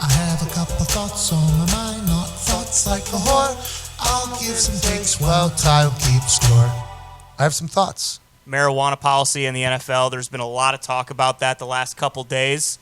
I have a couple thoughts on my mind, not thoughts like a whore. I'll give some takes while Ty will keep score. I have some thoughts. Marijuana policy in the NFL. There's been a lot of talk about that the last couple days.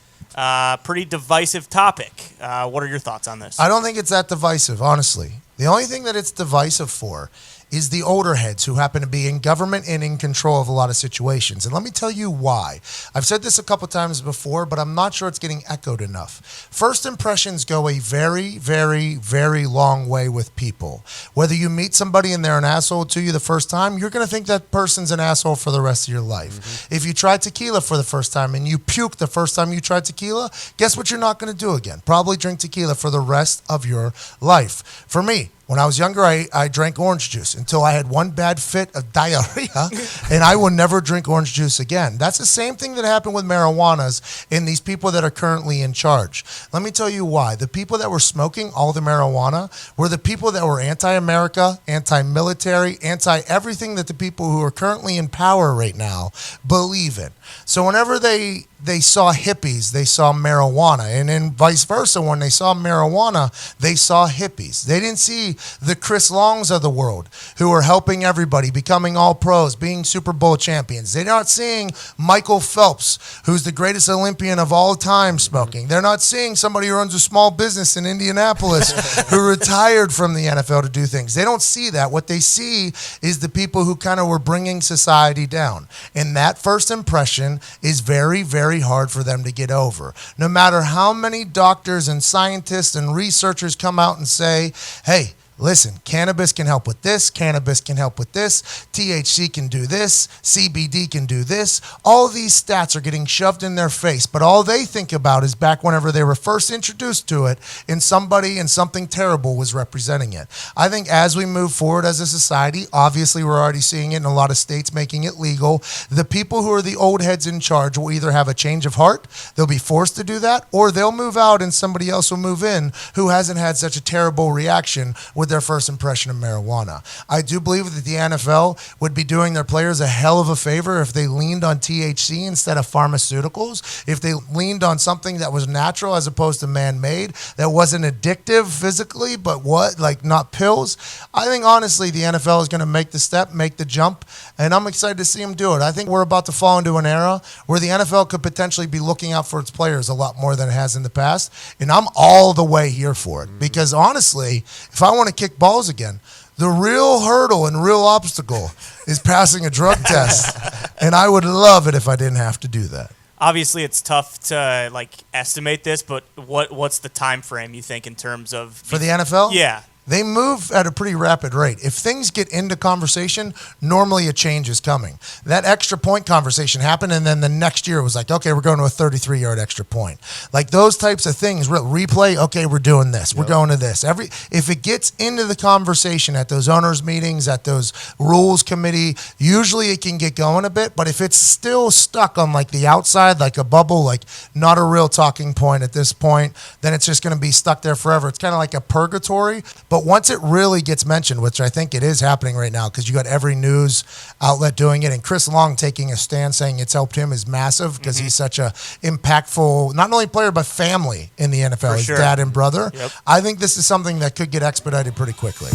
Pretty divisive topic. What are your thoughts on this? I don't think it's that divisive, honestly. The only thing that it's divisive for is the older heads who happen to be in government and in control of a lot of situations. And let me tell you why. I've said this a couple times before, but I'm not sure it's getting echoed enough. First impressions go a very, very, very long way with people. Whether you meet somebody and they're an asshole to you the first time, you're going to think that person's an asshole for the rest of your life. Mm-hmm. If you tried tequila for the first time and you puked the first time you tried tequila, guess what you're not going to do again? Probably drink tequila for the rest of your life. For me, when I was younger, I drank orange juice until I had one bad fit of diarrhea, and I will never drink orange juice again. That's the same thing that happened with marijuanas in these people that are currently in charge. Let me tell you why. The people that were smoking all the marijuana were the people that were anti-America, anti-military, anti-everything that the people who are currently in power right now believe in. So whenever they saw hippies, they saw marijuana. And then vice versa, when they saw marijuana, they saw hippies. They didn't see the Chris Longs of the world who are helping everybody, becoming all pros, being Super Bowl champions. They're not seeing Michael Phelps, who's the greatest Olympian of all time, smoking. They're not seeing somebody who runs a small business in Indianapolis who retired from the NFL to do things. They don't see that. What they see is the people who kind of were bringing society down. And that first impression is very, very hard for them to get over. No matter how many doctors and scientists and researchers come out and say, hey, listen, cannabis can help with this, cannabis can help with this, THC can do this, CBD can do this. All these stats are getting shoved in their face, but all they think about is back whenever they were first introduced to it and somebody and something terrible was representing it. I think as we move forward as a society, obviously we're already seeing it in a lot of states making it legal. The people who are the old heads in charge will either have a change of heart, they'll be forced to do that, or they'll move out and somebody else will move in who hasn't had such a terrible reaction with their first impression of marijuana. I do believe that the NFL would be doing their players a hell of a favor if they leaned on THC instead of pharmaceuticals, if they leaned on something that was natural as opposed to man-made, that wasn't addictive physically, but not pills. I think honestly the NFL is going to make the step, make the jump, and I'm excited to see them do it. I think we're about to fall into an era where the NFL could potentially be looking out for its players a lot more than it has in the past, and I'm all the way here for it. Because honestly, if I want to kick balls again, the real hurdle and real obstacle is passing a drug test, and I would love it if I didn't have to do that. Obviously, it's tough to estimate this, but what's the time frame you think in terms of for the NFL? Yeah. They move at a pretty rapid rate. If things get into conversation, normally a change is coming. That extra point conversation happened, and then the next year it was like, okay, we're going to a 33-yard extra point. Like those types of things, replay, okay, we're doing this. We're going to this. If it gets into the conversation at those owners' meetings, at those rules committee, usually it can get going a bit, but if it's still stuck on like the outside, like a bubble, like not a real talking point at this point, then it's just going to be stuck there forever. It's kind of like a purgatory, but once it really gets mentioned, which I think it is happening right now because you got every news outlet doing it, and Chris Long taking a stand saying it's helped him is massive because he's such a impactful, not only player, but family in the NFL, his dad and brother. Yep. I think this is something that could get expedited pretty quickly.